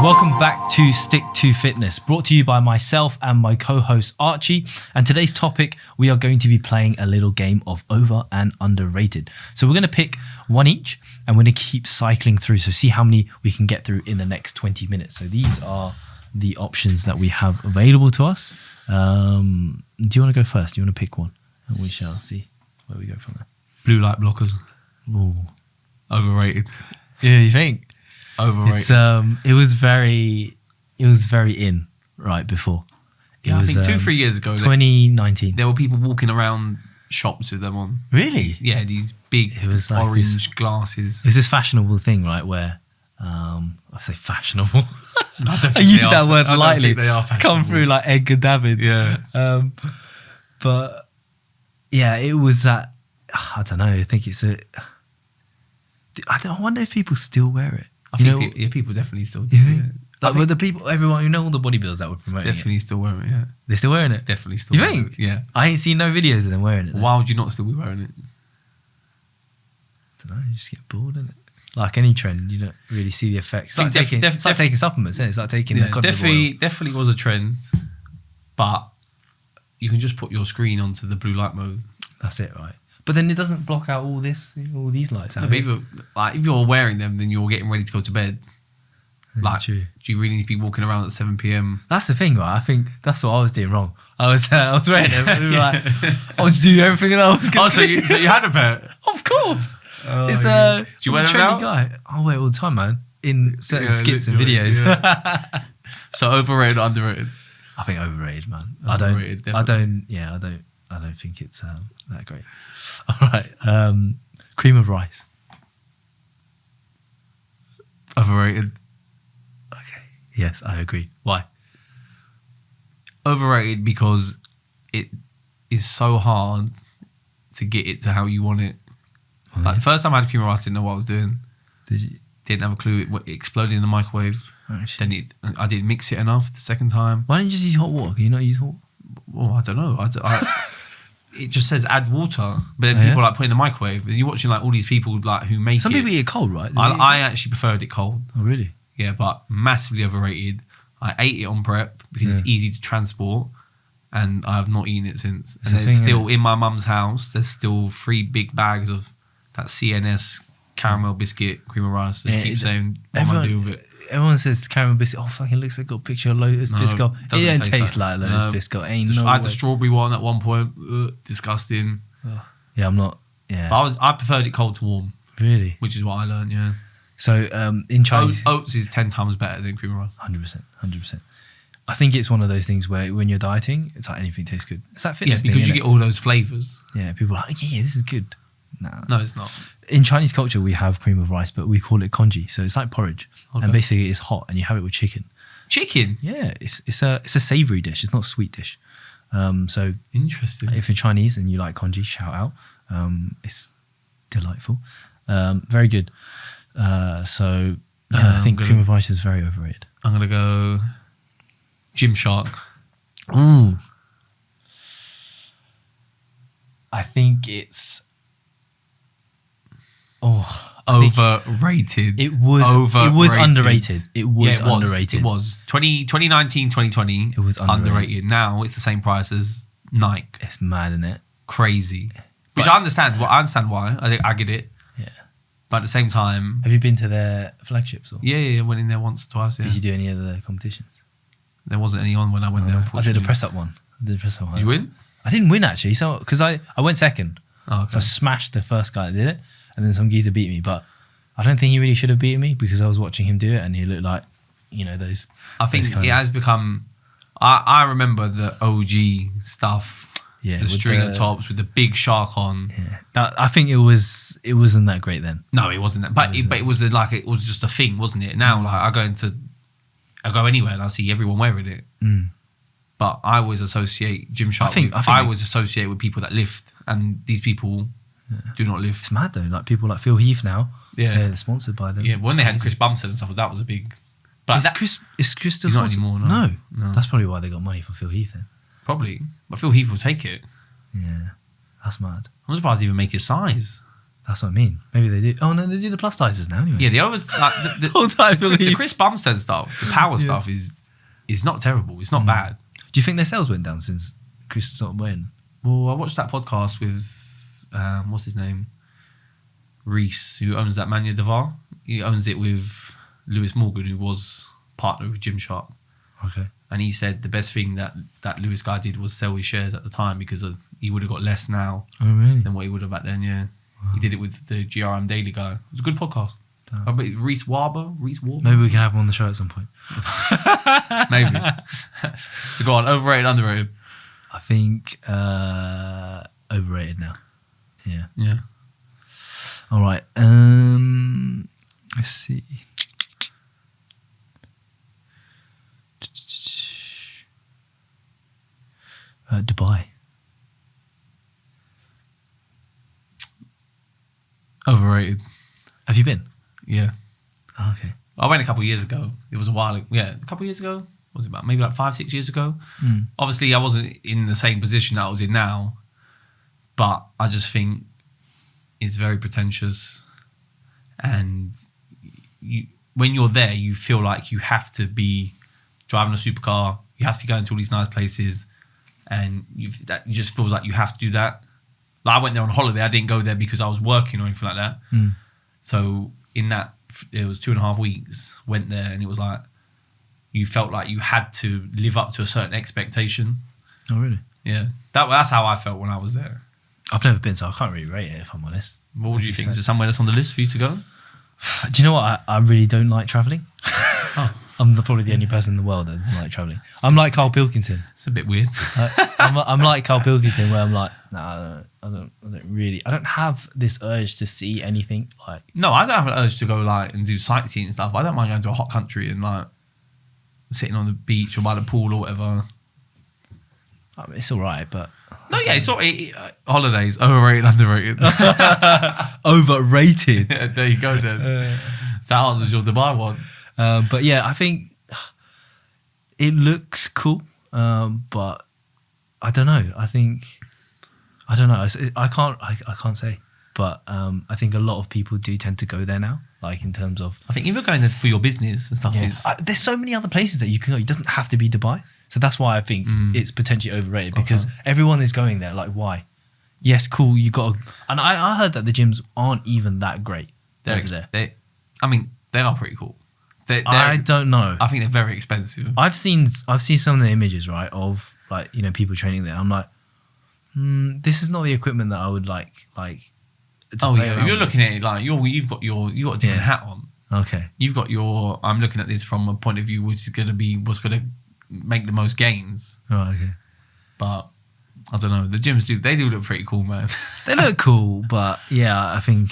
Welcome back to Stick to Fitness, brought to you by myself and my co-host Archie. And today's topic, we are going to be playing a little game of over and underrated. So we're going to pick one each and we're going to keep cycling through. So see how many we can get through in the next 20 minutes. So these are the options that we have available to us. Do you want to go first? Do you want to pick one? And we shall see where we go from there. Blue light blockers. Ooh. Overrated. Yeah, you think? Overrated. It's, it was very in right before. Yeah, I think 2-3 years ago, 2019. there were people walking around shops with them on. Really? Yeah, these big It was like orange glasses. It's this fashionable thing, right? Where I say fashionable. No, I use that word lightly. They are fashionable. Come through like Edgar Davids. Yeah. But yeah, it was that. I don't know. I think it's a. I wonder if people still wear it. I think people definitely still do. Yeah. Yeah. Like with the people, everyone, you know, all the bodybuilders that were promoting Definitely still wearing it. Yeah. They're still wearing it. Definitely still. You wearing think? It. Yeah. I ain't seen no videos of them wearing it. Why would you not still be wearing it? I don't know. You just get bored, innit? Like any trend, you don't really see the effects. It's like, it's like taking supplements, isn't it? It's like taking the cod liver oil. Definitely was a trend, but you can just put your screen onto the blue light mode. That's it, right? But then it doesn't block out all these lights out. No, but if you're wearing them, then you're getting ready to go to bed. Like, true. Do you really need to be walking around at 7 p.m? That's the thing, right? I think that's what I was doing wrong. I was wearing them. It was like, I was doing everything that I was going to do. So you had a pair? Of course. Oh, It's do you wear I'm a them trendy now? guy. I wear it all the time, man. In certain skits and literally, videos. yeah. So overrated, underrated? I think overrated, man. Overrated, I don't think it's that great. All right. Cream of rice. Overrated. Okay. Yes, I agree. Why? Overrated because it is so hard to get it to how you want it. Oh, Like the first time I had cream of rice, I didn't know what I was doing. Did you? Didn't have a clue. It exploded in the microwave. Oh, shit. Then I didn't mix it enough the second time. Why didn't you just use hot water? Can you not use hot water? Well, I don't know. It just says add water, but then Oh, yeah? people like put it in the microwave. And you're watching like all these people like who make Some it. people eat it cold, right? I actually preferred it cold. Oh, really? Yeah, but massively overrated. I ate it on prep because it's easy to transport, and I have not eaten it since. It's And a it's thing, still in my mum's house. There's still 3 big bags of that CNS caramel biscuit cream of rice. Just keep saying what am I doing with it. Everyone says caramel biscuit. Oh, fucking looks like a picture of Lotus biscuit. It don't taste like Lotus biscuit. Ain't no I had the way. strawberry one at one point. Disgusting. Yeah, I'm not. Yeah, But I preferred it cold to warm, really. which is what I learned. Yeah. So in Chinese, Oats is 10 times better than cream of rice. 100%. I think it's one of those things where when you're dieting, it's like anything tastes good. It's that fitness thing, because you innit? get all those flavors. Yeah, people are like, yeah, this is good. Nah. No, it's not. In Chinese culture, we have cream of rice, but we call it congee. So it's like porridge, Okay. and basically it's hot, and you have it with chicken. Chicken. Yeah, it's a savoury dish. It's not a sweet dish. So Interesting. if you're Chinese and you like congee, shout out. It's delightful. Very good. So I think cream of rice is very overrated. I'm gonna go Gymshark. Ooh. I think it's Overrated. It was underrated. It was underrated. It was 2019, 2020. It was underrated. Now it's the same price as Nike. It's mad, isn't it? Crazy. Which I understand. Well, I understand why. I get it. Yeah. But at the same time, Have you been to their flagships? Or yeah, I went in there once or twice. Yeah. did you do any of the competitions? There wasn't any on when I went there. I Unfortunately, did a press up one. Did you win? I didn't win actually, so because I went second. Oh, So I smashed the first guy that did it, and then some geezer beat me. But I don't think he really should have beaten me because I was watching him do it, and he looked like, those. I think those kind it of- has become. I remember the OG stuff. Yeah, the with stringer tops with the big shark on. Yeah, I think it wasn't that great then. No, it wasn't that. But it was it was just a thing, wasn't it? Now, like I go anywhere and I see everyone wearing it. Mm. But I always associate Gymshark. I always associate with people that lift, and these people do not lift. It's mad though. Like people like Phil Heath now. Yeah, they're sponsored by them. Yeah, when they had Chris Bumstead and stuff, that was a big. But Is Chris still he's not sponsored? anymore. No. No, That's probably why they got money for Phil Heath then. probably. But Phil Heath will take it. Yeah, that's mad. I'm surprised they even make his size. That's what I mean. Maybe they do. Oh no, they do the plus sizes now anyway. Yeah, the overs like the Chris Bumstead stuff, the power stuff is not terrible. It's not bad. Do you think their sales went down since Chris stopped wearing? Well, I watched that podcast with what's his name, Reese, who owns that Mania Devar. He owns it with Lewis Morgan, who was partner with Gymshark. Okay. And he said the best thing that Lewis guy did was sell his shares at the time because he would have got less now than what he would have back then. Yeah. Wow. He did it with the GRM Daily guy. It was a good podcast. I bet Reese Warber. Maybe we can have him on the show at some point. Maybe. So go on, overrated, underrated. I think overrated now. Yeah. Yeah. All right. Let's see. Dubai. Overrated. Have you been? Yeah. Oh, okay. I went a couple of years ago. It was a while ago. Yeah, a couple of years ago. What was it about? Maybe like 5-6 years ago. Obviously, I wasn't in the same position that I was in now, but I just think it's very pretentious, and when you're there, you feel like you have to be driving a supercar. You have to be going to all these nice places, and it just feels like you have to do that. Like I went there on holiday. I didn't go there because I was working or anything like that. So in that, it was 2.5 weeks. Went there, and it was like you felt like you had to live up to a certain expectation. Oh, really? Yeah, that's how I felt when I was there. I've never been, so I can't really rate it if I'm honest. What would you think? Is there somewhere that's on the list for you to go? Do you know what? I really don't like travelling. I'm probably the only person in the world that doesn't like travelling. I'm like Carl Pilkington. It's a bit weird. I'm like Carl Pilkington, where I'm like, nah, I don't have this urge to see anything. Like, no, I don't have an urge to go like and do sightseeing and stuff. I don't mind going to a hot country and like sitting on the beach or by the pool or whatever. I mean, it's all right, but no, yeah, it's all holidays, overrated, underrated, overrated. Yeah, there you go. Then that answers your Dubai one. But yeah, I think it looks cool, but I don't know. I don't know. I can't say, but I think a lot of people do tend to go there now. Like in terms of, I think if you're going there for your business and stuff, there's so many other places that you can go. It doesn't have to be Dubai. So that's why I think it's potentially overrated, because everyone is going there. Like, why? Yes, cool. You got, and I heard that the gyms aren't even that great over there. I mean, they are pretty cool. I don't know. I think they're very expensive. I've seen some of the images, right, of like, you know, people training there. I'm like, this is not the equipment that I would like. Oh yeah, you're looking at it like you've got a different hat on. Okay. You've got your. I'm looking at this from a point of view which is going to be what's going to make the most gains. Oh, okay. But I don't know. The gyms do look pretty cool, man. They look cool, but yeah, I think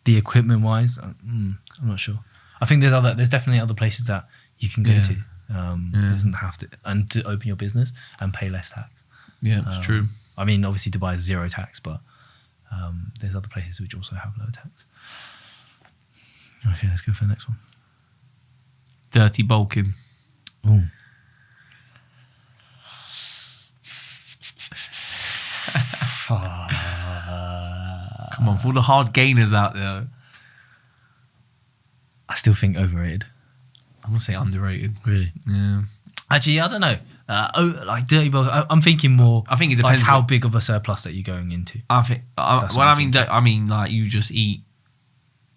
the equipment wise, I'm not sure. I think there's definitely other places that you can go to. It doesn't have to, and to open your business and pay less tax. Yeah, it's true. I mean, obviously Dubai is 0 tax, but there's other places which also have low tax. Okay, let's go for the next one. Dirty bulking. Ooh. Come on, for all the hard gainers out there. I still think overrated. I'm gonna say underrated. Really? Yeah. Actually, I don't know. Like dirty bulk. I'm thinking more. I think it depends like how big of a surplus that you're going into. I think. I mean like you just eat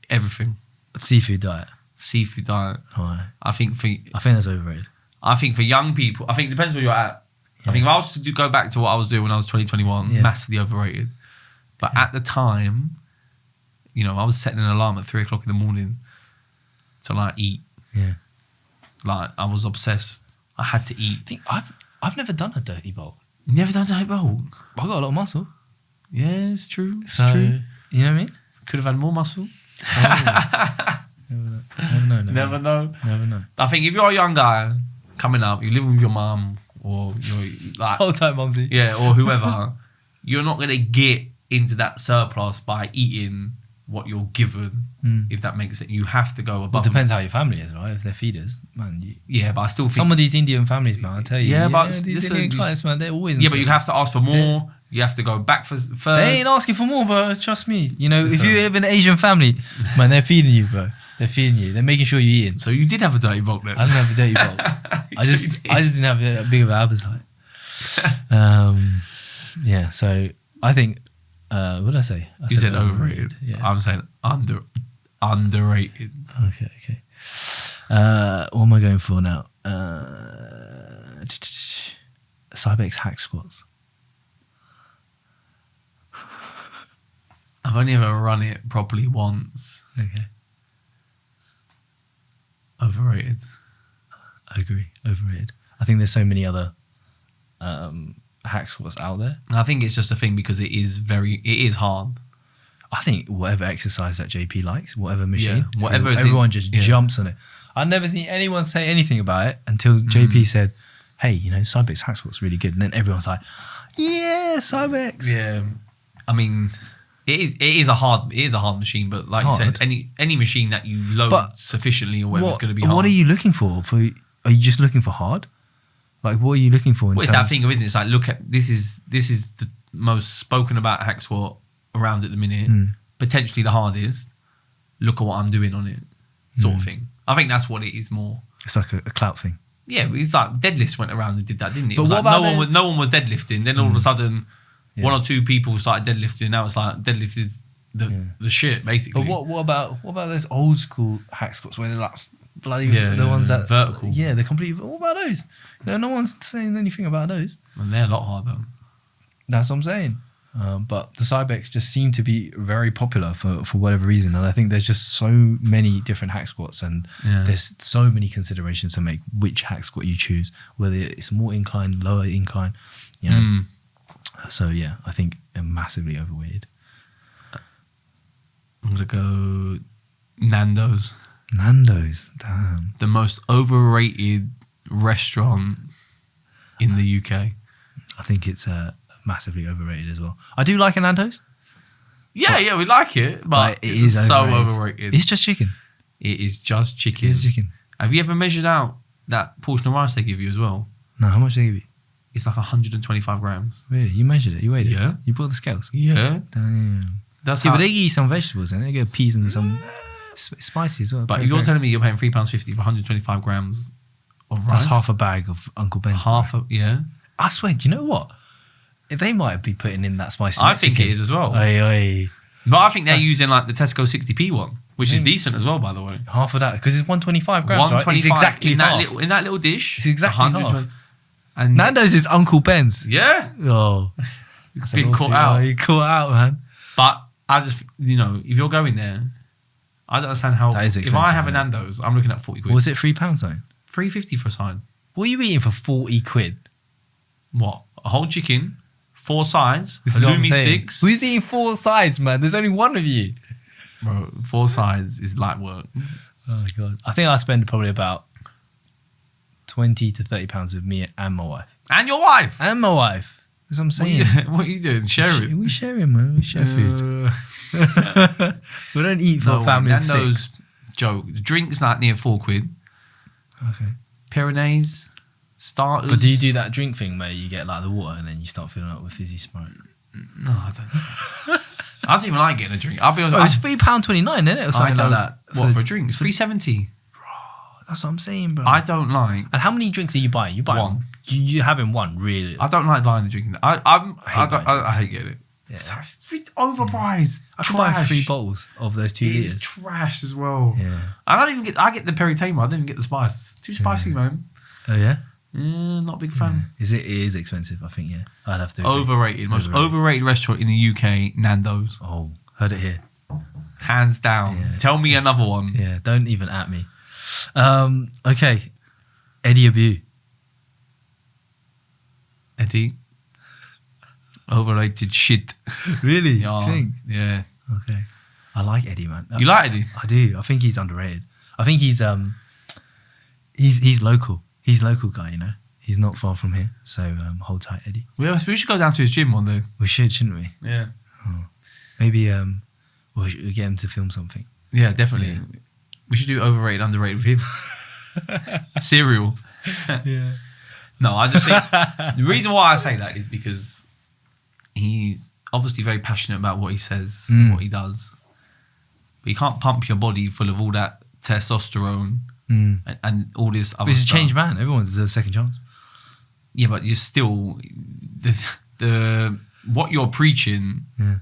everything. Seafood diet. Seafood diet. Right. I think that's overrated. I think for young people, I think it depends where you're at. Yeah. I think if I was to go back to what I was doing when I was 2021, massively overrated. But at the time, you know, I was setting an alarm at 3 o'clock in the morning to like eat. Yeah. Like I was obsessed. I had to eat. I think I've never done a dirty bulk. Never done a dirty bulk. I got a lot of muscle. Yeah, it's true. It's so, true. You know what I mean? Could have had more muscle. Never know. I think if you're a young guy coming up, you're living with your mum or you're like whole time, mumsy. Yeah, or whoever, you're not gonna get into that surplus by eating what you're given, if that makes sense. You have to go above. It depends how your family is, right? If they're feeders, man. But I still think some of these Indian families, man, I tell you. Yeah, but these Indian clients, man, they're always. Yeah, but you'd have to ask for more. You have to go back for thirds. They ain't asking for more, bro. Trust me. You know, if you live in an Asian family, man, they're feeding you, bro. They're feeding you. They're making sure you're eating. So you did have a dirty bulk then? I didn't have a dirty bulk. I just didn't have a big of an appetite. Yeah, so I think, what did I say? You said overrated. Yeah. I'm saying underrated. Okay. What am I going for now? Cybex hack squats. I've only ever run it properly once. Okay. Overrated. I agree. Overrated. I think there's so many other hack squats out there. I think it's just a thing because it is hard. I think whatever exercise that JP likes, whatever machine, everyone just jumps on it. I've never seen anyone say anything about it until JP said, hey, you know, Cybex hack squat's really good. And then everyone's like, yeah, Cybex. Yeah. I mean, it is a hard machine, but like you said, any machine that you load sufficiently or whatever is going to be hard. What are you looking for? Are you just looking for hard? Like, what are you looking for? It's that thing, isn't it? It's like, look at this is the most spoken about hack squat around at the minute. Potentially the hardest. Look at what I'm doing on it, sort of thing. I think that's what it is more. It's like a clout thing. Yeah, it's like deadlifts went around and did that, didn't it? But It was what like about no one was deadlifting. Then all of a sudden, one or two people started deadlifting. Now it's like deadlift is the shit, basically. But what about those old school hack squats where they're like bloody the ones that vertical? Yeah, they're completely. What about those? You know, no one's saying anything about those. And they're a lot harder. That's what I'm saying. But the Cybex just seem to be very popular for whatever reason, and I think there's just so many different hack squats, and there's so many considerations to make which hack squat you choose, whether it's more incline, lower incline, you know. So yeah, I think massively overweighted. I'm gonna go Nando's. Nando's, damn. The most overrated restaurant in the UK. I think it's massively overrated as well. I do like a Nando's. Yeah, we like it, but it is so overrated. It's just chicken. It is just chicken. It is chicken. Have you ever measured out that portion of rice they give you as well? No, how much they give you? It's like 125 grams. Really? You measured it? You weighed it? Yeah. You bought the scales? Yeah. Damn. That's but they give you some vegetables and they give peas and some spicy as well. But if you're telling me you're paying £3.50 for 125 grams of rice, that's half a bag of Uncle Ben's. Yeah. I swear, do you know what? They might be putting in that spicy. I think it is as well. Aye. But I think they're using like the Tesco 60p one, which is decent as well, by the way. Half of that, because it's 125 grams, 125 right? It's exactly in half. In that little dish. It's exactly half. And Nando's is Uncle Ben's. Yeah. Oh. Been caught out. You caught out, man. But I just, if you're going there, I don't understand how. That is expensive, if I have a Nando's, I'm looking at 40 quid. Was it £3 something? £3.50 for a side. What are you eating for 40 quid? What? A whole chicken, 4 sides, halloumi sticks. Who's eating 4 sides, man? There's only one of you. Bro, 4 sides is light work. Oh my God. I think I spend probably about 20 to 30 pounds with me and my wife. And your wife? And my wife. That's what I'm saying. What are you doing? Share it. We share it, man. We share food. We don't eat for a family of 6. Joke. The drink's like near 4 quid. Okay. Pyrenees, starters. But do you do that drink thing where you get like the water and then you start filling up with fizzy Sprite? No, I don't. I don't even like getting a drink. I'll be honest. It's £3.29, isn't it? Or something like that. What, for a drink? It's £3.70. That's what I'm saying, bro. I don't like. And how many drinks are you buying? You buy one. You're having one, really? I don't like buying the drink. I hate getting it. Yeah. It's overpriced. I could buy 3 bottles of those 2 litres. It's trash as well. Yeah. I get the Peritama. I don't even get the spice. It's too spicy, man. Oh, yeah? Yeah, not a big fan. It is expensive, I think, yeah. I'd have to. Overrated. Most overrated restaurant in the UK, Nando's. Oh, heard it here. Hands down. Yeah. Tell me another one. Yeah, don't even at me. Okay. Eddie Abbew. Eddie. Overrated shit. Really? Yeah. You think? Yeah. Okay. I like Eddie, man. You like Eddie? I do. I think he's underrated. I think he's local. He's a local guy, you know. He's not far from here. So hold tight, Eddie. We should go down to his gym one day. We should, shouldn't we? Yeah. Oh. Maybe we'll get him to film something. Yeah, definitely. Yeah. We should do overrated, underrated with him. Cereal. Yeah. No, I just think the reason why I say that is because he's obviously very passionate about what he says, what he does. But you can't pump your body full of all that testosterone and all this other He's a stuff. changed man. Everyone deserves a second chance. Yeah, but you're still the what you're preaching. Yeah.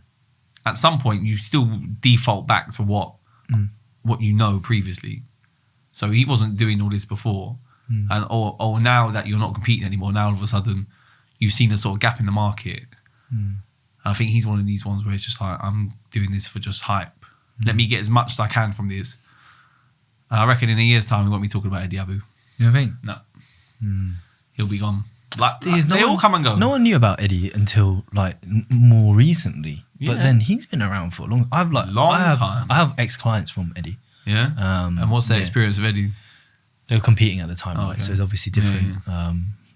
At some point, you still default back to what you know previously. So he wasn't doing all this before, and or now that you're not competing anymore, now all of a sudden you've seen a sort of gap in the market. And I think he's one of these ones where it's just like, I'm doing this for just hype. Let me get as much as I can from this. And I reckon in a year's time we won't be talking about Eddie Abbew. You know what I mean? No, he'll be gone. They all come and go. No one knew about Eddie until like more recently. Yeah. But then he's been around for a long. Long time. I have ex-clients from Eddie. Yeah. And what's their experience of Eddie? They were competing at the time, right? Okay. So it's obviously different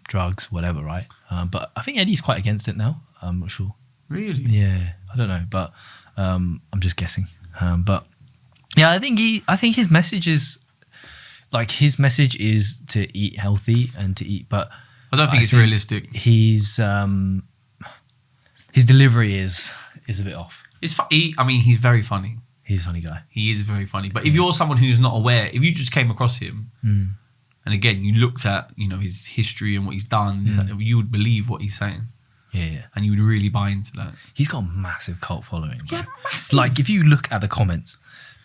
drugs, whatever, right? But I think Eddie's quite against it now. I'm not sure. Really? Yeah, I don't know, but I'm just guessing. But yeah, I think his message is to eat healthy and to eat, but I don't think it's realistic. His delivery is a bit off. He's very funny. He's a funny guy. He is very funny. But if you're someone who's not aware, if you just came across him, and again you looked at his history and what he's done, you would believe what he's saying. Yeah. And you would really buy into that. He's got a massive cult following. Bro. Yeah, massive. Like if you look at the comments,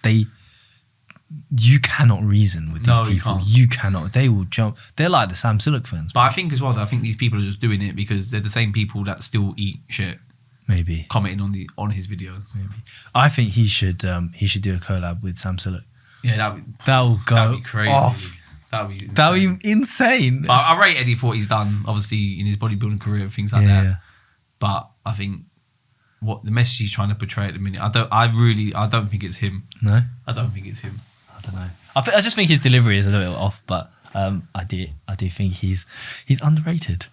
you cannot reason with these people. You can't. You cannot. They will jump. They're like the Sam Sulek fans. But I think as well, I think these people are just doing it because they're the same people that still eat shit. Maybe commenting on his videos. Maybe I think he should do a collab with Sam Sulek. Yeah, that'll go. That'd be crazy. Off. That'd be insane. But I rate Eddie for what he's done, obviously in his bodybuilding career, things like that. But I think what the message he's trying to portray at the minute, I don't think it's him. No, I don't think it's him. I don't know. I just think his delivery is a little off, but I do think he's underrated.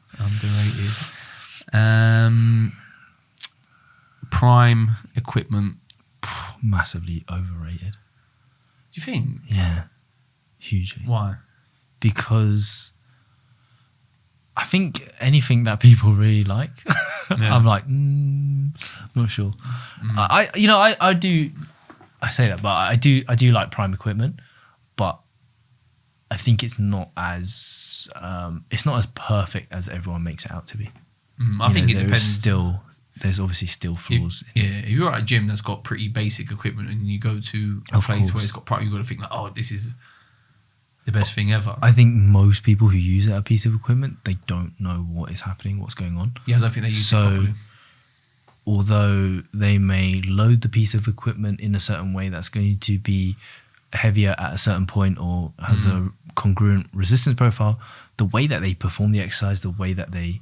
Prime equipment, massively overrated. Do you think? Yeah, hugely. Why? Because I think anything that people really like, I'm like, not sure. I say that, but I do like Prime equipment, but I think it's not as perfect as everyone makes it out to be. I think it depends. There's obviously still flaws. If you're at a gym that's got pretty basic equipment and you go to a place where it's got Prime, you've got to think like, oh, this is the best thing ever. I think most people who use that piece of equipment, they don't know what is happening, what's going on. Yeah, I don't think they use it properly. Although they may load the piece of equipment in a certain way that's going to be heavier at a certain point or has a congruent resistance profile, the way that they perform the exercise, the way that they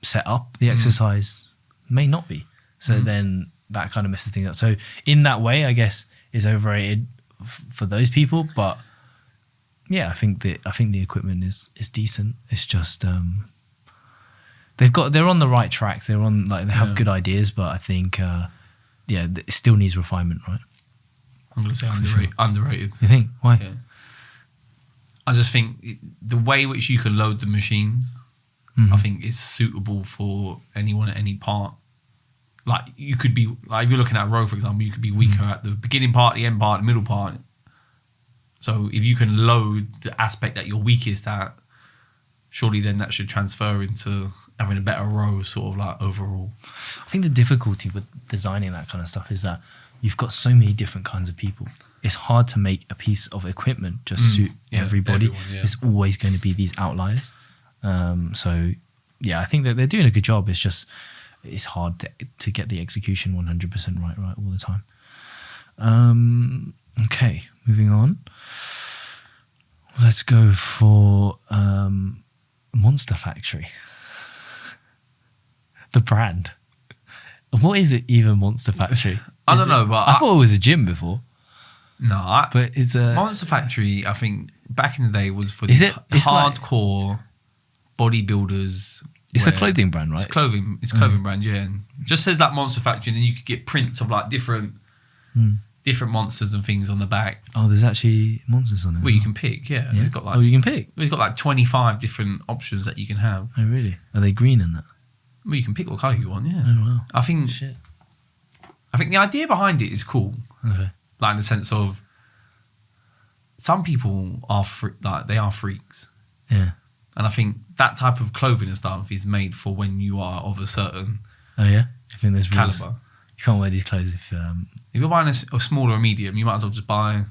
set up the exercise may not be. So then that kind of messes things up. So in that way, I guess is overrated for those people. But yeah, I think the equipment is decent. It's just they're on the right tracks. They have good ideas, but I think it still needs refinement, right? I'm gonna say underrated. You think? Why? Yeah. I just think the way which you can load the machines, I think is suitable for anyone at any part. Like you could be like if you're looking at a row, for example, you could be weaker at the beginning part, the end part, the middle part. So if you can load the aspect that you're weakest at, surely then that should transfer into having a better row, sort of like overall. I think the difficulty with designing that kind of stuff is that you've got so many different kinds of people. It's hard to make a piece of equipment just suit everybody. There's always going to be these outliers. So yeah, I think that they're doing a good job. It's just it's hard to get the execution 100% right all the time. Okay, moving on. Let's go for Monster Factory. The brand. What is it even, Monster Factory? I don't know, but I thought it was a gym before. No, but it's a Monster Factory. I think back in the day was for these hardcore bodybuilders. It's a clothing brand, right? It's clothing. It's a clothing brand, yeah. And just says that Monster Factory, and then you could get prints of like different monsters and things on the back. Oh, there's actually monsters on it. Well, you can pick, yeah. It's got you can pick. We've got like 25 different options that you can have. Oh, really? Are they green in that? Well, you can pick what colour you want, yeah. Oh, wow. I think the idea behind it is cool. Okay. Like in the sense of some people are they are freaks. Yeah. And I think that type of clothing and stuff is made for when you are of a certain Oh yeah. I think there's rules. caliber. You can't wear these clothes if. If you're buying a small or a medium, you might as well just buy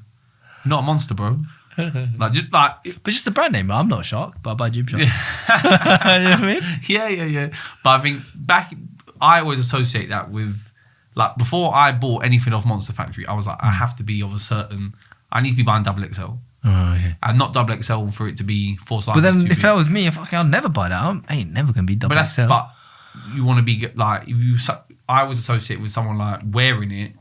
not a monster, bro. But just the brand name. I'm not a shark, but I buy Gymshark. Yeah. You know what I mean? Yeah. But I think I always associate that with, like, before I bought anything off Monster Factory, I was like, I have to be of a certain. I need to be buying XXL. Oh, okay. And not XXL for it to be 4 sizes. But then too if big. that was me, I'll never buy that. I ain't never gonna be double XL. But you want to be like, if you. I always associate with someone like wearing it,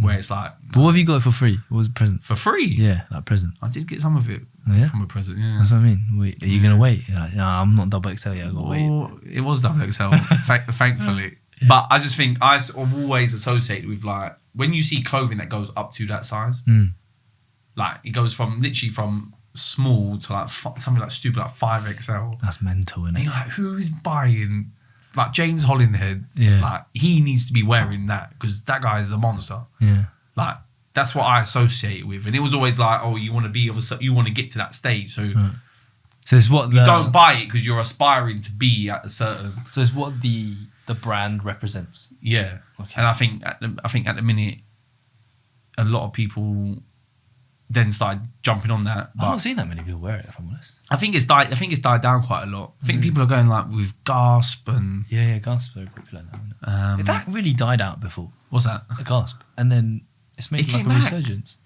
where it's like. But what have you got it for free? What was a present? For free? Yeah, like present. I did get some of it from a present. Yeah, that's what I mean. Wait, are you gonna wait? You're like, no, I'm not double XL yet. I gotta wait. It was XXL, thankfully. Yeah. But I just think I've always associated with, like, when you see clothing that goes up to that size, like it goes from literally from small to like something like stupid like 5XL. That's mental, isn't it? And you're like, who's buying? Like James Hollinhead, like he needs to be wearing that because that guy is a monster. Yeah, like that's what I associate it with, and it was always like, oh, you want to be you want to get to that stage, so. Right. So it's what you don't buy it because you're aspiring to be at a certain. So it's what the brand represents. Yeah, okay. And I think at the minute, a lot of people then started jumping on that. I've not seen that many people wear it, if I'm honest. I think it's died down quite a lot. I think people are going like with Gasp and Gasp are very popular now. Isn't it? That really died out before. What's that? The Gasp, and then it's making like a resurgence.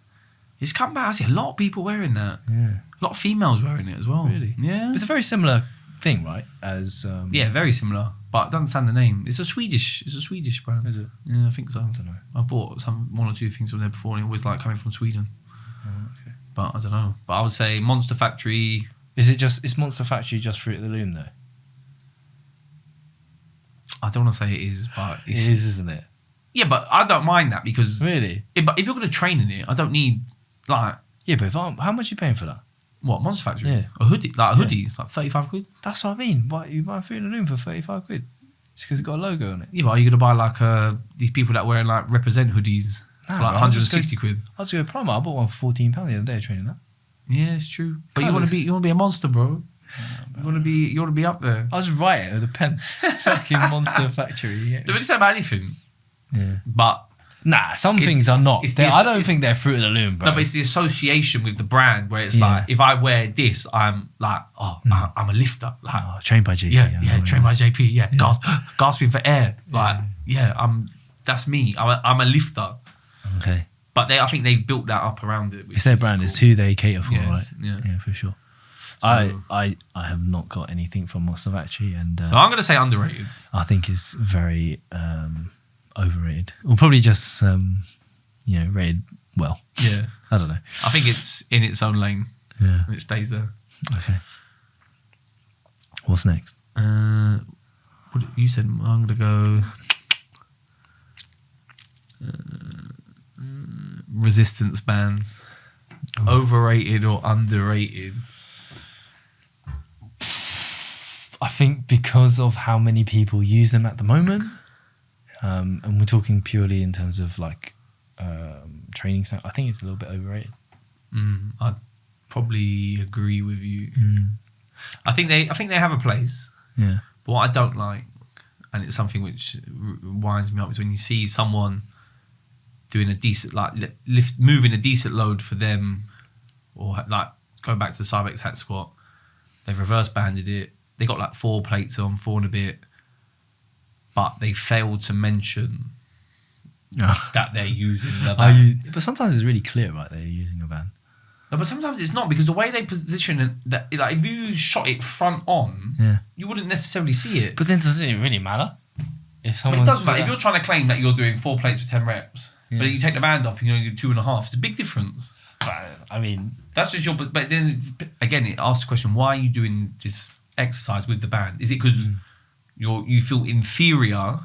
It's come back. I see a lot of people wearing that. Yeah, a lot of females wearing it as well. Really? Yeah. It's a very similar thing, right? As very similar. But I don't understand the name. It's a Swedish brand. Is it? Yeah, I think so. I don't know. I've bought one or two things from there before, and it always like coming from Sweden. Oh, okay. But I don't know. But I would say Monster Factory. Is Monster Factory just Fruit of the Loom though? I don't want to say it is, but it is, isn't it? Yeah, but I don't mind that because really. But if you're going to train in it, I don't need like. Yeah, but how much are you paying for that? What, Monster Factory? Yeah, a hoodie, like a hoodie. It's like 35 quid. That's what I mean. Why you buy Fruit of the Loom for 35 quid? Just because it got a logo on it. Yeah, but are you going to buy like these people that wear like represent hoodies for like 160 quid? I was going to promo. I bought one for £14 the other day training that. Yeah, it's true. But you want to be a monster, bro. You want to be up there. I'll just write it with a pen. Fucking Monster Factory. Yeah. Don't say about anything. Yeah. But nah, some things are not. I don't think they're Fruit of the Loom, bro. No, but it's the association with the brand where it's like, if I wear this, I'm like, I'm a lifter. Like, trained by JP. Yeah, trained by JP. Yeah, gasping for air. Like, that's me. I'm a lifter. Okay. But I think they've built that up around it. It's their brand. Cool. It's who they cater for, right? Yeah, for sure. So, I have not got anything from Monster Factory, and so I'm gonna say underrated. I think it's very overrated, or probably just rated well. Yeah, I don't know. I think it's in its own lane. Yeah, and it stays there. Okay. What's next? What you said? I'm gonna go. Resistance bands, overrated or underrated? I think because of how many people use them at the moment, and we're talking purely in terms of like training stuff, I think it's a little bit overrated. I'd probably agree with you. I think they have a place. Yeah. But what I don't like, and it's something which winds me up, is when you see someone doing a decent, like moving a decent load for them, or like going back to the Cybex hat squat, they've reverse banded it. They got like 4 plates on, 4 and a bit, but they failed to mention that they're using the band. But sometimes it's really clear, right? They're using a band. No, but sometimes it's not, because the way they position it, that like if you shot it front on, you wouldn't necessarily see it. But then does it really matter? It doesn't matter. If you're trying to claim that you're doing 4 plates for 10 reps, but then you take the band off and you only do 2.5, it's a big difference. I mean, that's just but then again, it asks the question: why are you doing this exercise with the band? Is it because you feel inferior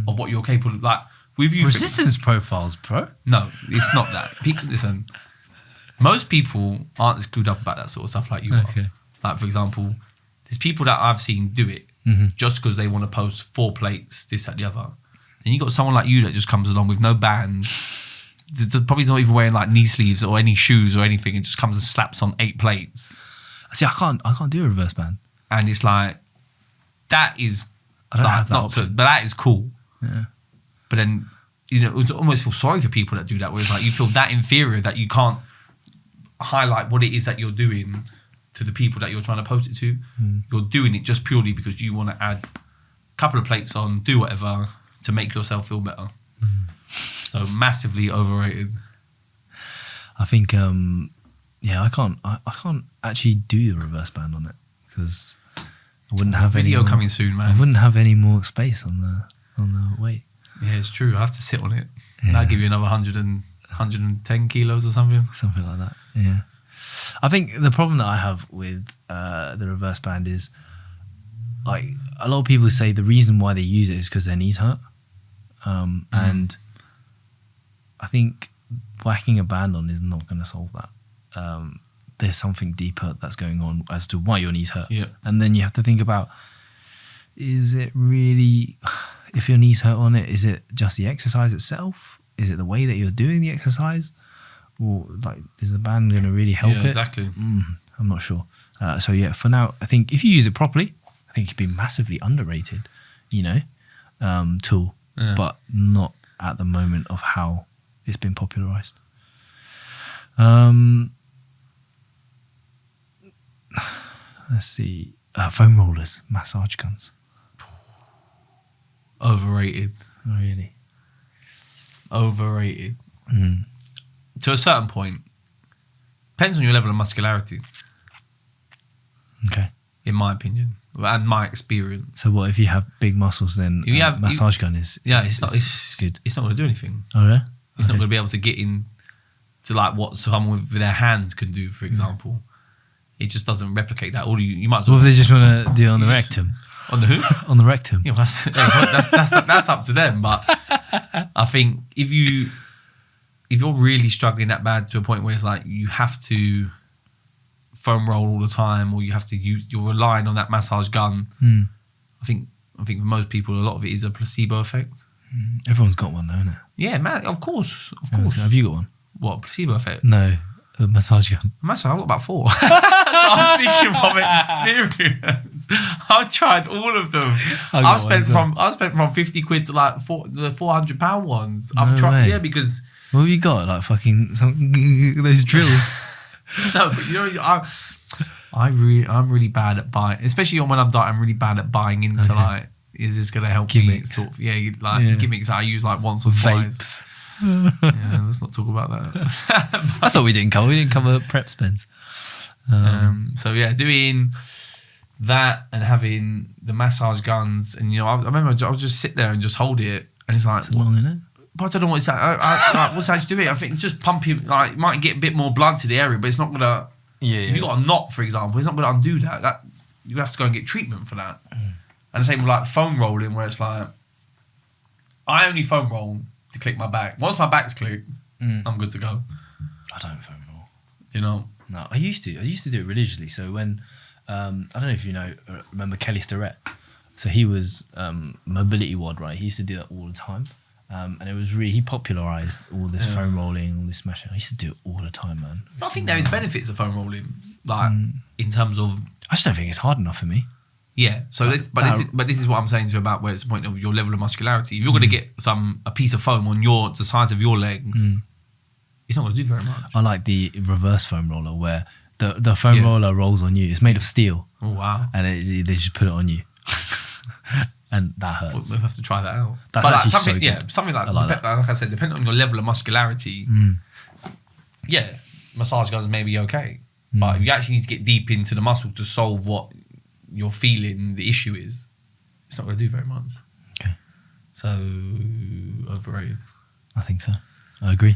of what you're capable of? Like with you, resistance profiles, bro. No, it's not that. Listen, most people aren't as clued up about that sort of stuff like you are. Like for example, there's people that I've seen do it just because they want to post 4 plates, this, that, the other. And you got someone like you that just comes along with no band, probably not even wearing like knee sleeves or any shoes or anything, and just comes and slaps on 8 plates. See, I can't do a reverse band. And it's like, that is, I don't like, have that not option. to, but that is cool. Yeah. But then, you know, it almost feel sorry for people that do that, where it's like you feel that inferior that you can't highlight what it is that you're doing to the people that you're trying to post it to. You're doing it just purely because you want to add a couple of plates on, do whatever to make yourself feel better. So massively overrated. I think, I can't actually do the reverse band on it because I wouldn't have Video any more, coming soon, man. I wouldn't have any more space on the weight. Yeah, it's true. I have to sit on it. That'll give you another 110 kilos or something. Something like that, yeah. I think the problem that I have with the reverse band is, like, a lot of people say the reason why they use it is because their knees hurt. And I think whacking a band on is not going to solve that. There's something deeper that's going on as to why your knees hurt. Yeah. And then you have to think about, is it really, if your knees hurt on it, is it just the exercise itself? Is it the way that you're doing the exercise? Or, like, is the band going to really help it? Exactly. I'm not sure. So yeah, for now, I think if you use it properly, I think it could be massively underrated, tool, but not at the moment of how it's been popularized. Let's see. Foam rollers, massage guns. Overrated. Really? Overrated. To a certain point. Depends on your level of muscularity, Okay. in my opinion, and my experience. So what if you have big muscles? Then If you have- massage gun is It's good. It's not going to do anything. Oh yeah. It's not going to be able to get in to like what someone with their hands can do, for example. It just doesn't replicate that. Or you might as What well if they just want to do it on the rectum? on the who? On the rectum. Yeah, well, that's up to them. But I think if you're really struggling that bad to a point where it's like you have to foam roll all the time, or you're relying on that massage gun. I think for most people, a lot of it is a placebo effect. Everyone's got one, though, isn't it? Yeah, man. Of course. Have you got one? What, placebo effect? No, a massage gun. Massive, I've got about 4. I'm speaking from experience. I've tried all of them. I've spent from 50 quid to like the £400 ones. I've tried, way. because What have you got? Like fucking those drills. no, but I'm really bad at buying, especially when I'm dying. I'm really bad at buying into like, is this gonna help Gimmicks. me? Sort of, gimmicks that I use like once or twice. Vapes. Yeah, let's not talk about that. That's what we didn't cover. We didn't cover prep spends. So yeah, doing that and having the massage guns, and I remember I would just sit there and just hold it, and it's like, It's long, isn't it? but I don't know what it's like. What's actually doing? I think it's just pumping. Like, it might get a bit more blood to the area, but it's not gonna. Yeah. If you got a knot, for example, it's not gonna undo that. That you have to go and get treatment for that. And the same with like foam rolling, where it's like, I only foam roll to click my back. Once my back's clicked, I'm good to go. I don't foam roll. You know. No, I used to do it religiously. So when I don't know if you remember Kelly Starrett. So he was mobility wad, right? He used to do that all the time. And it was really, he popularized all this foam rolling, all this smashing. I used to do it all the time, man. I think there is benefits of foam rolling, like in terms of. I just don't think it's hard enough for me. Yeah. So, this is what I'm saying to you about where it's the point of your level of muscularity. If you're going to get a piece of foam on the size of your legs, it's not going to do very much. I like the reverse foam roller where the foam roller rolls on you. It's made of steel. Oh wow! And they just put it on you, and that hurts. We'll have to try that out. That's but actually something, so good. something like that. Like I said, depending on your level of muscularity, massage guns may be okay. But if you actually need to get deep into the muscle to solve what you're feeling the issue is, it's not going to do very much. Okay. So overrated. I think so. I agree.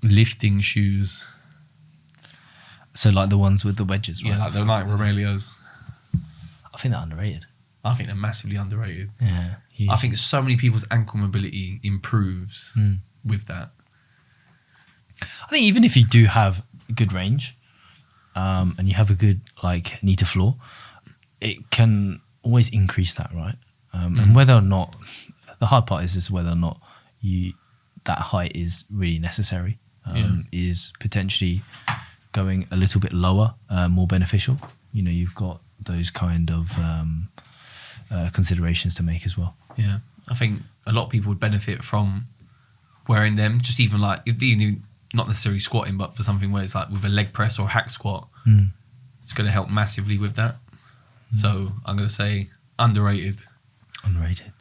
Lifting shoes. So like the ones with the wedges, right? Yeah, like the Nike Romelios. I think they're underrated. I think they're massively underrated. Yeah. Huge. I think so many people's ankle mobility improves with that. I think even if you do have good range, and you have a good like knee to floor, it can always increase that, right? And whether or not, the hard part is whether or not that height is really necessary, is potentially going a little bit lower more beneficial. You know, you've got those kind of considerations to make as well. Yeah, I think a lot of people would benefit from wearing them, just even like, even not necessarily squatting, but for something where it's like with a leg press or a hack squat, it's going to help massively with that. So I'm going to say underrated. Underrated.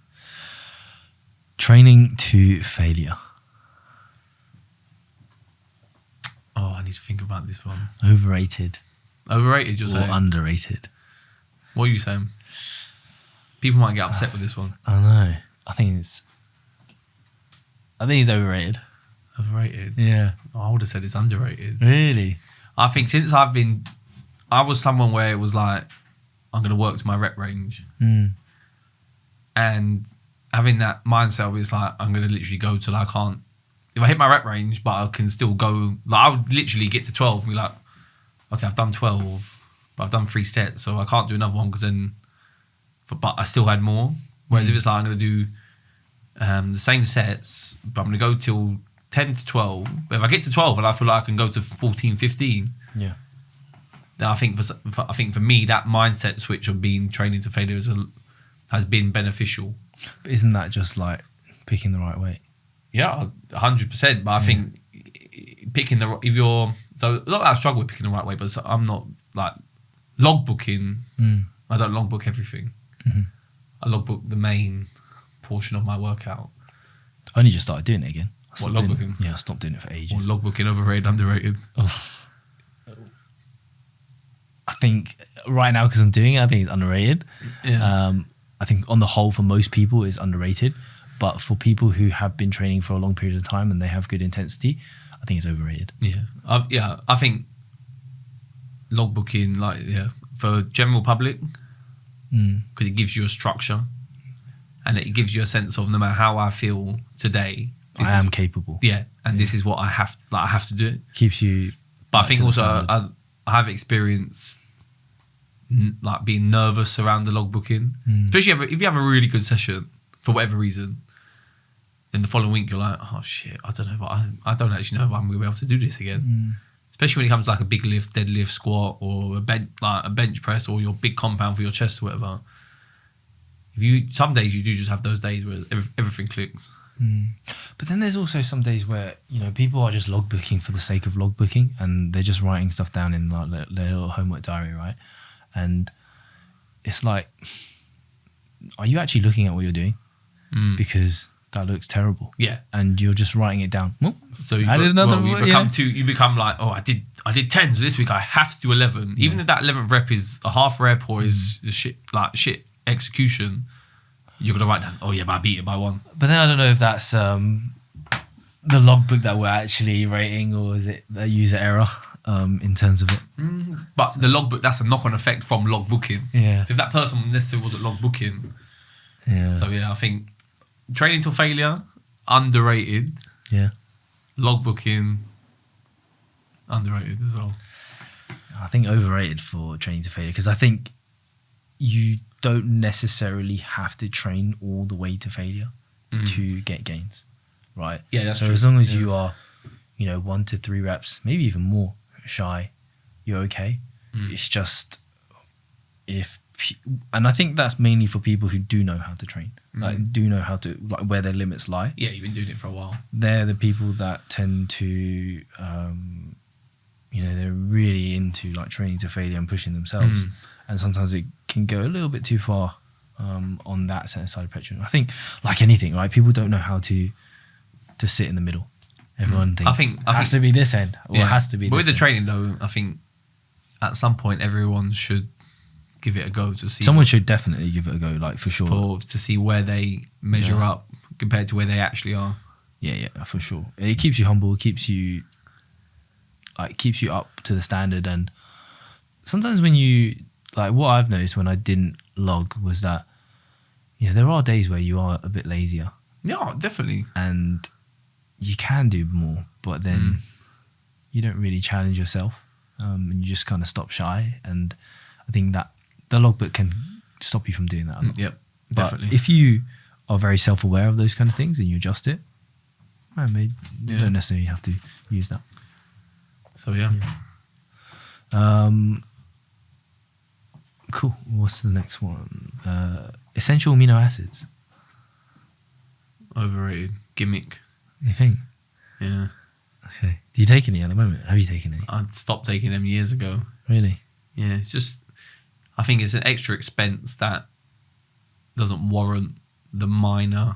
Training to failure. Oh, I need to think about this one. Overrated. Overrated, you're or saying? Underrated. What are you saying? People might get upset with this one. I know. I think it's overrated. Overrated? Yeah. Oh, I would have said it's underrated. Really? I think since I was someone where it was like, I'm going to work to my rep range. And having that mindset of it's like, I'm going to literally go till I can't. If I hit my rep range, but I can still go, like I would literally get to 12 and be like, okay, I've done 12, but I've done 3 sets, so I can't do another one because then, but I still had more. Whereas if it's like, I'm going to do the same sets, but I'm going to go till 10 to 12. But if I get to 12 and I feel like I can go to 14, 15, yeah, then I think for me, that mindset switch of being training to failure has been beneficial. But isn't that just like picking the right weight? Yeah, 100%. But I think picking so not that I struggle with picking the right way, but I'm not like logbooking. I don't logbook everything. I logbook the main portion of my workout. I only just started doing it again. What, logbooking? Yeah, I stopped doing it for ages. What, logbooking, overrated, underrated? I think right now, because I'm doing it, I think it's underrated. Yeah. I think on the whole, for most people, it's underrated. But for people who have been training for a long period of time and they have good intensity, I think it's overrated. Yeah. I think logbooking, for general public, because it gives you a structure and it gives you a sense of no matter how I feel today, I am capable. Yeah, and this is what I have to do it. Keeps you. But I think also I have experienced like being nervous around the logbooking, especially if you have a really good session for whatever reason. Then the following week you're like, oh shit, I don't know if I don't actually know if I'm going to be able to do this again. Especially when it comes to like a big lift, deadlift, squat, or a bench press, or your big compound for your chest or whatever. Some days you do just have those days where everything clicks. But then there's also some days where, you know, people are just logbooking for the sake of logbooking and they're just writing stuff down in like their little homework diary, right? And it's like, are you actually looking at what you're doing? Because that looks terrible. Yeah. And you're just writing it down. Well, so you become like, oh, I did 10, so this week I have to do 11. Even if that 11th rep is a half rep or is shit execution, you're going to write down, oh yeah, but I beat it by 1. But then I don't know if that's the logbook that we're actually rating, or is it a user error in terms of it? But the logbook, that's a knock-on effect from logbooking. Yeah. So if that person necessarily wasn't logbooking. Yeah. So yeah, I think training to failure, underrated. Yeah. Logbooking, underrated as well. I think overrated for training to failure, because I think you don't necessarily have to train all the way to failure to get gains, right? Yeah, that's so true. As long as you are, 1 to 3 reps, maybe even more shy, you're okay. It's just and I think that's mainly for people who do know how to train, do know how to where their limits lie. Yeah, you've been doing it for a while. They're the people that tend to, they're really into like training to failure and pushing themselves. And sometimes it can go a little bit too far on that side of the spectrum. I think, like anything, right? People don't know how to sit in the middle. Everyone thinks it has to be this end, or it has to be this end. But with the training, though, I think at some point everyone should give it a go to see. Someone should definitely give it a go, like for sure. To see where they measure up compared to where they actually are. Yeah, for sure. It keeps you humble, keeps you up to the standard. And sometimes when you, like what I've noticed when I didn't log was that, there are days where you are a bit lazier. Yeah, definitely. And you can do more, but then you don't really challenge yourself. and you just kind of stop shy. And I think that the logbook can stop you from doing that a lot. Yep, But definitely. if you are very self-aware of those kind of things and you adjust it, maybe you don't necessarily have to use that. So yeah. Cool. What's the next one? Essential amino acids. Overrated gimmick. You think? Yeah. Okay. Do you take any at the moment? Have you taken any? I stopped taking them years ago. Really? Yeah, it's just, I think it's an extra expense that doesn't warrant the minor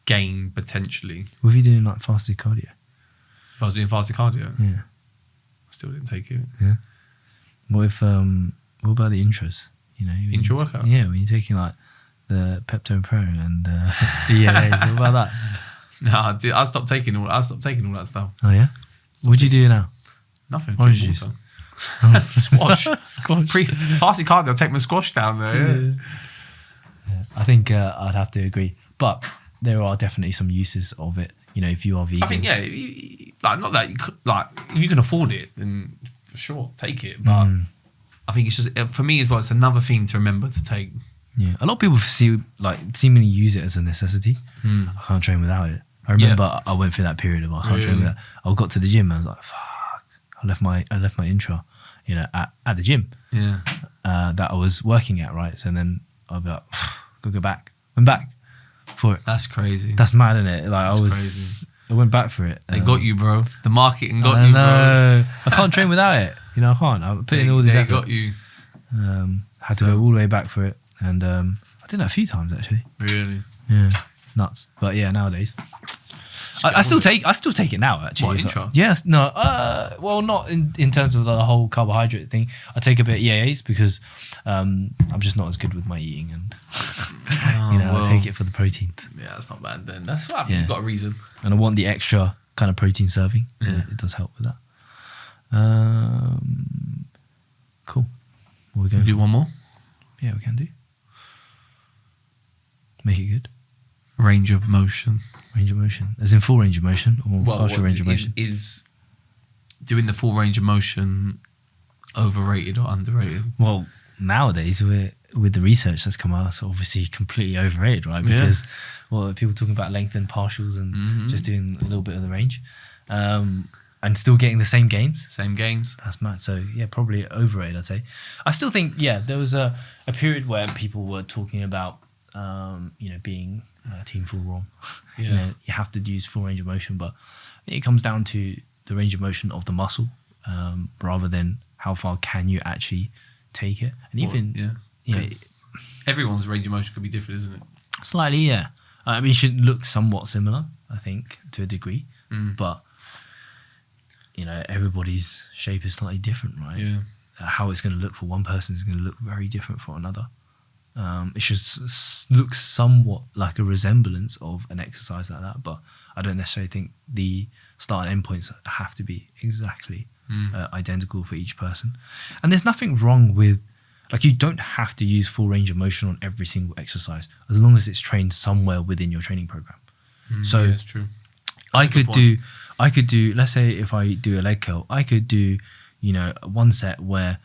gain potentially. What if you doing like fasted cardio? If I was doing fasted cardio, Yeah. I still didn't take it. Yeah. What if what about the intros? You know, when Intro you workout? Yeah, when you're taking like the Pepto Pro and the EMAs. What about that? No, I stopped taking all that stuff. Oh yeah. What do you do now? Nothing. Orange drink juice. water. Squash. Squash. Fasted cardio, I'll take my squash down there. Yeah. I think I'd have to agree, but there are definitely some uses of it. You know, if you are vegan. I think like not that like if you can afford it, then for sure take it. But I think it's just for me as well. It's another thing to remember to take. Yeah, a lot of people seemingly use it as a necessity. I can't train without it. I remember I went through that period of I can't train without. I got to the gym and I was like, fuck. I left my intro, you know, at the gym. Yeah. That I was working at, right? So then I'll be like, gotta go back. Went back for it. That's crazy. That's mad, isn't it? Like Crazy. I went back for it. They got you, bro. The marketing got I you, know. I can't train without it. You know, I can't. I'm putting all this They effort. got you. Had to go all the way back for it, and I did that a few times actually. Really? Yeah, nuts. But yeah, nowadays, I still take it now actually. What, intro? Yes, no. Well, not in terms of the whole carbohydrate thing. I take a bit of EAAs because I'm just not as good with my eating, and I take it for the proteins. Yeah, that's not bad then. That's what you've got a reason. And I want the extra kind of protein serving. Yeah. It does help with that. Cool. What are we going Do for? one more. Yeah, we can do. Make it good. Range of motion. Range of motion. As in full range of motion or partial range of motion? Is doing the full range of motion overrated or underrated? Well, nowadays with the research that's come out, it's obviously completely overrated, right? Because people talking about length and partials and just doing a little bit of the range, and still getting the same gains. Same gains. That's mad. So yeah, probably overrated, I'd say. I still think there was a period where people were talking about being team full ROM. Yeah. You have to use full range of motion, but it comes down to the range of motion of the muscle, rather than how far can you actually take it. And even everyone's range of motion could be different, isn't it? slightly, yeah. I mean, it should look somewhat similar, I think, to a degree, but everybody's shape is slightly different, right? Yeah. How it's going to look for one person is going to look very different for another. It should look somewhat like a resemblance of an exercise like that, but I don't necessarily think the start and end points have to be exactly identical for each person. And there's nothing wrong with, you don't have to use full range of motion on every single exercise as long as it's trained somewhere within your training program. So that's true. I could do, let's say if I do a leg curl, I could do, one set where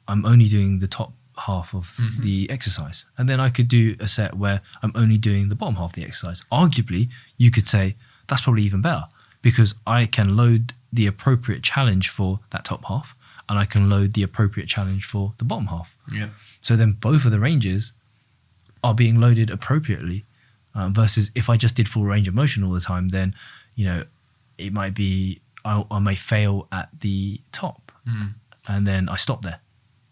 I'm only doing the top half of the exercise. And then I could do a set where I'm only doing the bottom half of the exercise. Arguably, you could say that's probably even better because I can load the appropriate challenge for that top half and I can load the appropriate challenge for the bottom half. Yeah. So then both of the ranges are being loaded appropriately, versus if I just did full range of motion all the time, then, it might be, I may fail at the top and then I stop there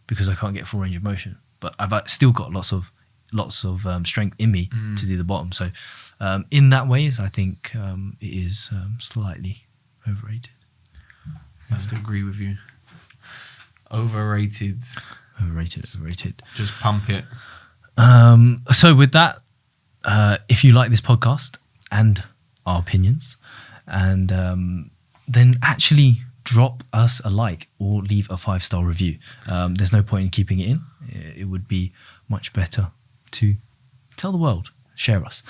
because I can't get full range of motion. But I've still got lots of strength in me to do the bottom. So in that way, I think it is slightly overrated. I have to agree with you. Overrated. Overrated. Just pump it. So with that, if you like this podcast and our opinions, and then actually drop us a like or leave a 5-star review. There's no point in keeping it in. It would be much better to tell the world, share us.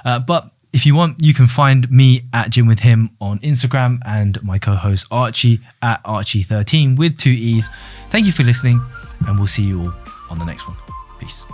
But if you want, you can find me at Gym With Him on Instagram and my co-host Archie at Archie13 with 2 E's. Thank you for listening, and we'll see you all on the next one. Peace.